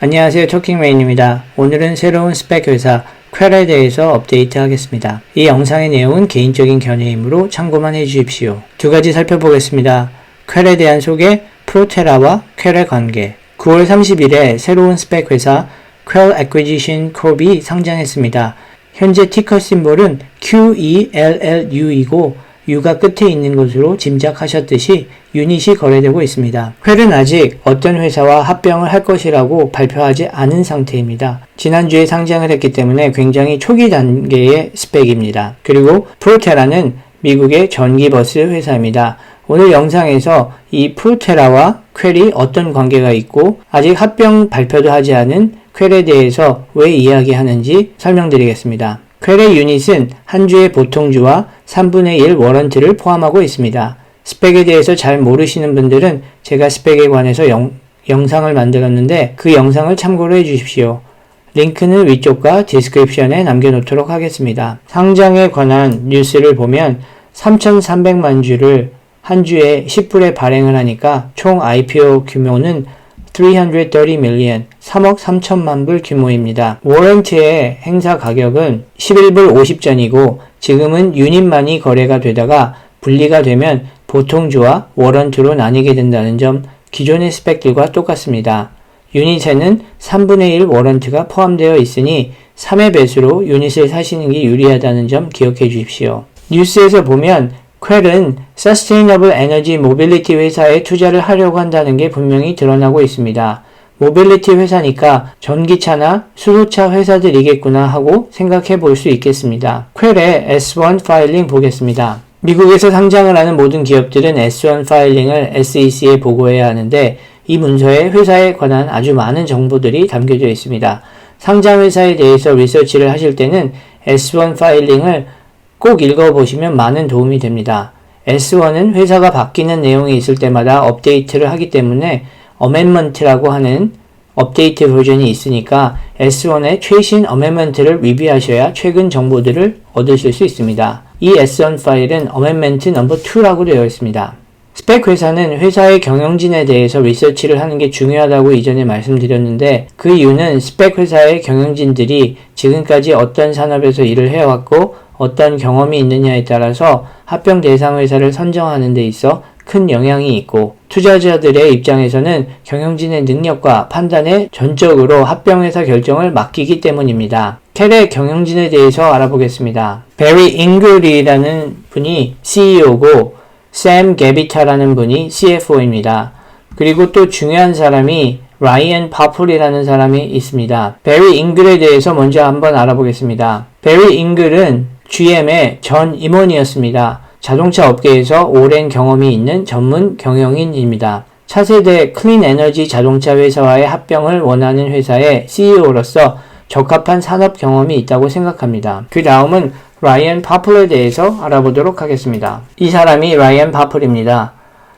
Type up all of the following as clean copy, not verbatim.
안녕하세요, 토킹메인입니다. 오늘은 새로운 스펙 회사 퀘러에 대해서 업데이트 하겠습니다. 이 영상의 내용은 개인적인 견해이므로 참고만 해주십시오. 두 가지 살펴보겠습니다. 퀘러에 대한 소개, 프로테라와 퀘러 관계. 9월 30일에 새로운 스펙 회사 Quell Acquisition Corp이 상장했습니다. 현재 티커 심볼은 QELLU이고 U가 끝에 있는 것으로 짐작하셨듯이 유닛이 거래되고 있습니다. 퀘러는 아직 어떤 회사와 합병을 할 것이라고 발표하지 않은 상태입니다. 지난주에 상장을 했기 때문에 굉장히 초기 단계의 스펙입니다. 그리고 프로테라는 미국의 전기버스 회사입니다. 오늘 영상에서 이 프로테라와 퀘러이 어떤 관계가 있고 아직 합병 발표도 하지 않은 퀘러에 대해서 왜 이야기하는지 설명드리겠습니다. 퀘러 유닛은 한 주의 보통주와 3분의 1 워런트를 포함하고 있습니다. 스펙에 대해서 잘 모르시는 분들은 제가 스펙에 관해서 영상을 만들었는데 그 영상을 참고로 해주십시오. 링크는 위쪽과 디스크립션에 남겨놓도록 하겠습니다. 상장에 관한 뉴스를 보면 3,300만 주를 한 주에 10불에 발행을 하니까 총 IPO 규모는 330 million, 3억 3천만 불 규모입니다. 워런트의 행사 가격은 11불 50전이고 지금은 유닛만이 거래가 되다가 분리가 되면 보통주와 워런트로 나뉘게 된다는 점 기존의 스펙들과 똑같습니다. 유닛에는 3분의 1 워런트가 포함되어 있으니 3의 배수로 유닛을 사시는 게 유리하다는 점 기억해 주십시오. 뉴스에서 보면 퀘러는 Sustainable Energy Mobility 회사에 투자를 하려고 한다는 게 분명히 드러나고 있습니다. 모빌리티 회사니까 전기차나 수소차 회사들이겠구나 하고 생각해 볼 수 있겠습니다. 퀘러의 S1 파일링 보겠습니다. 미국에서 상장을 하는 모든 기업들은 S1 파일링을 SEC에 보고해야 하는데 이 문서에 회사에 관한 아주 많은 정보들이 담겨져 있습니다. 상장 회사에 대해서 리서치를 하실 때는 S1 파일링을 꼭 읽어보시면 많은 도움이 됩니다. S1은 회사가 바뀌는 내용이 있을 때마다 업데이트를 하기 때문에 어멘먼트라고 하는 업데이트 버전이 있으니까 S1의 최신 어멘먼트를 리뷰하셔야 최근 정보들을 얻으실 수 있습니다. 이 S1 파일은 어멘먼트 넘버 2라고 되어 있습니다. 스펙 회사는 회사의 경영진에 대해서 리서치를 하는 게 중요하다고 이전에 말씀드렸는데 그 이유는 스펙 회사의 경영진들이 지금까지 어떤 산업에서 일을 해왔고 어떤 경험이 있느냐에 따라서 합병 대상 회사를 선정하는 데 있어 큰 영향이 있고 투자자들의 입장에서는 경영진의 능력과 판단에 전적으로 합병회사 결정을 맡기기 때문입니다. 퀘러의 경영진에 대해서 알아보겠습니다. 베리 잉글이라는 분이 CEO고 샘 게비타라는 분이 CFO입니다. 그리고 또 중요한 사람이 라이언 파플이라는 사람이 있습니다. 베리 잉글에 대해서 먼저 한번 알아보겠습니다. 베리 잉글은 GM의 전 임원이었습니다. 자동차 업계에서 오랜 경험이 있는 전문 경영인입니다. 차세대 클린 에너지 자동차 회사와의 합병을 원하는 회사의 CEO로서 적합한 산업 경험이 있다고 생각합니다. 그 다음은 라이언 파플에 대해서 알아보도록 하겠습니다. 이 사람이 라이언 파플입니다.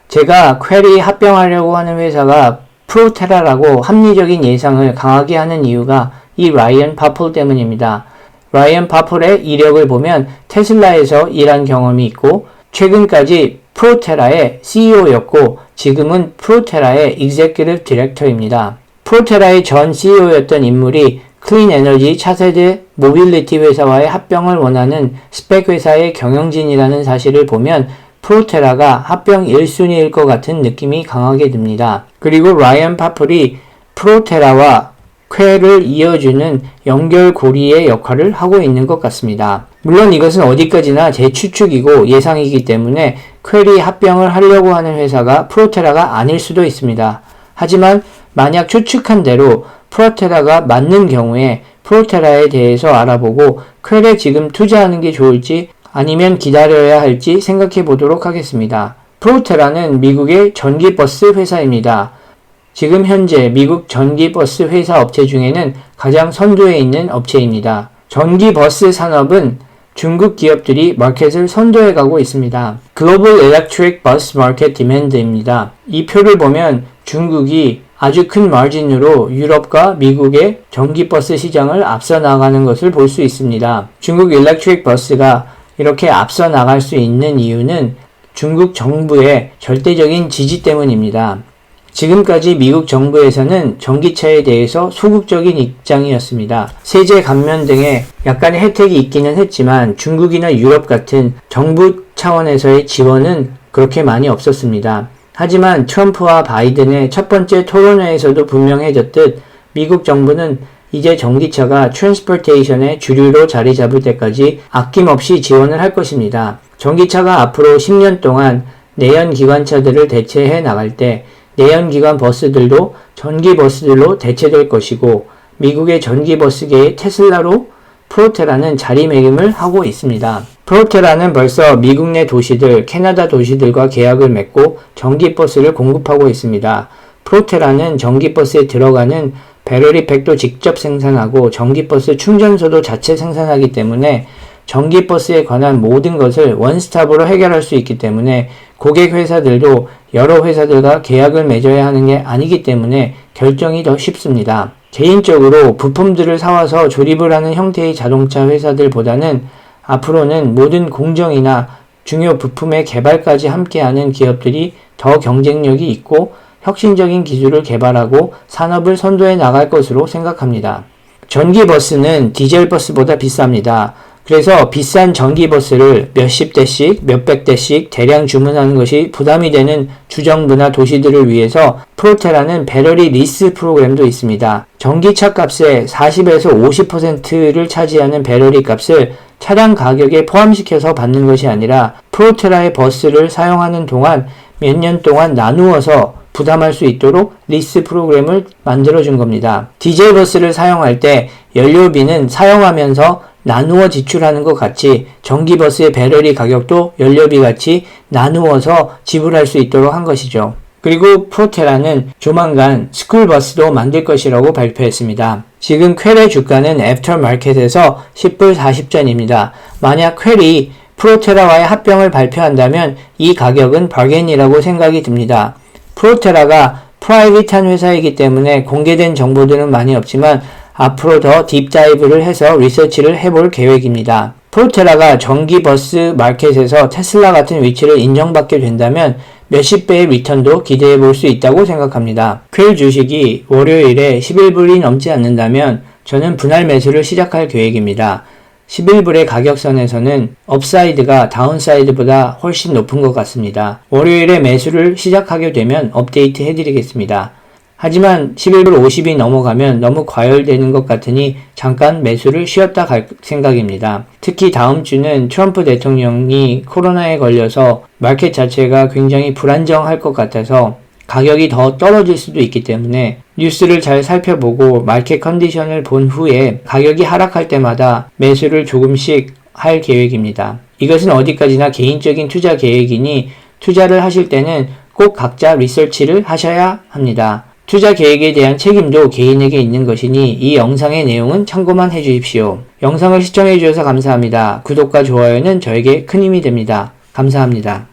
제가 퀘러이 합병하려고 하는 회사가 프로테라라고 합리적인 예상을 강하게 하는 이유가 이 라이언 파플 때문입니다. 라이언 파플의 이력을 보면 테슬라에서 일한 경험이 있고 최근까지 프로테라의 CEO였고 지금은 프로테라의 Executive Director입니다. 프로테라의 전 CEO였던 인물이 클린 에너지 차세대 모빌리티 회사와의 합병을 원하는 스펙 회사의 경영진이라는 사실을 보면 프로테라가 합병 1순위일 것 같은 느낌이 강하게 듭니다. 그리고 라이언 파플이 프로테라와 퀘러를 이어주는 연결고리의 역할을 하고 있는 것 같습니다. 물론 이것은 어디까지나 제 추측이고 예상이기 때문에 퀘러이 합병을 하려고 하는 회사가 프로테라가 아닐 수도 있습니다. 하지만 만약 추측한 대로 프로테라가 맞는 경우에 프로테라에 대해서 알아보고 퀘러에 지금 투자하는 게 좋을지 아니면 기다려야 할지 생각해 보도록 하겠습니다. 프로테라는 미국의 전기버스 회사입니다. 지금 현재 미국 전기버스 회사 업체 중에는 가장 선두에 있는 업체입니다. 전기버스 산업은 중국 기업들이 마켓을 선도해 가고 있습니다. Global Electric Bus Market Demand입니다. 이 표를 보면 중국이 아주 큰 마진으로 유럽과 미국의 전기버스 시장을 앞서 나가는 것을 볼 수 있습니다. 중국 일렉트릭 버스가 이렇게 앞서 나갈 수 있는 이유는 중국 정부의 절대적인 지지 때문입니다. 지금까지 미국 정부에서는 전기차에 대해서 소극적인 입장이었습니다. 세제 감면 등의 약간의 혜택이 있기는 했지만 중국이나 유럽 같은 정부 차원에서의 지원은 그렇게 많이 없었습니다. 하지만 트럼프와 바이든의 첫 번째 토론회에서도 분명해졌듯 미국 정부는 이제 전기차가 트랜스포테이션의 주류로 자리 잡을 때까지 아낌없이 지원을 할 것입니다. 전기차가 앞으로 10년 동안 내연기관차들을 대체해 나갈 때 내연기관 버스들도 전기버스들로 대체될 것이고 미국의 전기버스계의 테슬라로 프로테라는 자리매김을 하고 있습니다. 프로테라는 벌써 미국 내 도시들, 캐나다 도시들과 계약을 맺고 전기버스를 공급하고 있습니다. 프로테라는 전기버스에 들어가는 배터리팩도 직접 생산하고 전기버스 충전소도 자체 생산하기 때문에 전기버스에 관한 모든 것을 원스톱으로 해결할 수 있기 때문에 고객 회사들도 여러 회사들과 계약을 맺어야 하는 게 아니기 때문에 결정이 더 쉽습니다. 개인적으로 부품들을 사와서 조립을 하는 형태의 자동차 회사들보다는 앞으로는 모든 공정이나 중요 부품의 개발까지 함께하는 기업들이 더 경쟁력이 있고 혁신적인 기술을 개발하고 산업을 선도해 나갈 것으로 생각합니다. 전기버스는 디젤버스보다 비쌉니다. 그래서 비싼 전기버스를 몇십 대씩, 몇백 대씩 대량 주문하는 것이 부담이 되는 주정부나 도시들을 위해서 프로테라는 배터리 리스 프로그램도 있습니다. 전기차 값의 40에서 50%를 차지하는 배터리 값을 차량 가격에 포함시켜서 받는 것이 아니라 프로테라의 버스를 사용하는 동안 몇 년 동안 나누어서 부담할 수 있도록 리스 프로그램을 만들어준 겁니다. 디젤 버스를 사용할 때 연료비는 사용하면서 나누어 지출하는 것 같이 전기버스의 배터리 가격도 연료비 같이 나누어서 지불할 수 있도록 한 것이죠. 그리고 프로테라는 조만간 스쿨버스도 만들 것이라고 발표했습니다. 지금 퀘의 주가는 애프터마켓에서 10불 40전입니다. 만약 퀘이 프로테라와의 합병을 발표한다면 이 가격은 바겐이라고 생각이 듭니다. 프로테라가 프라이빗한 회사이기 때문에 공개된 정보들은 많이 없지만 앞으로 더 딥다이브를 해서 리서치를 해볼 계획입니다. 프로테라가 전기버스 마켓에서 테슬라 같은 위치를 인정받게 된다면 몇십 배의 리턴도 기대해 볼 수 있다고 생각합니다. 퀘 주식이 월요일에 11불이 넘지 않는다면 저는 분할 매수를 시작할 계획입니다. 11불의 가격선에서는 업사이드가 다운사이드보다 훨씬 높은 것 같습니다. 월요일에 매수를 시작하게 되면 업데이트 해드리겠습니다. 하지만 11불 50이 넘어가면 너무 과열되는 것 같으니 잠깐 매수를 쉬었다 갈 생각입니다. 특히 다음 주는 트럼프 대통령이 코로나에 걸려서 마켓 자체가 굉장히 불안정할 것 같아서 가격이 더 떨어질 수도 있기 때문에 뉴스를 잘 살펴보고 마켓 컨디션을 본 후에 가격이 하락할 때마다 매수를 조금씩 할 계획입니다. 이것은 어디까지나 개인적인 투자 계획이니 투자를 하실 때는 꼭 각자 리서치를 하셔야 합니다. 투자 계획에 대한 책임도 개인에게 있는 것이니 이 영상의 내용은 참고만 해주십시오. 영상을 시청해주셔서 감사합니다. 구독과 좋아요는 저에게 큰 힘이 됩니다. 감사합니다.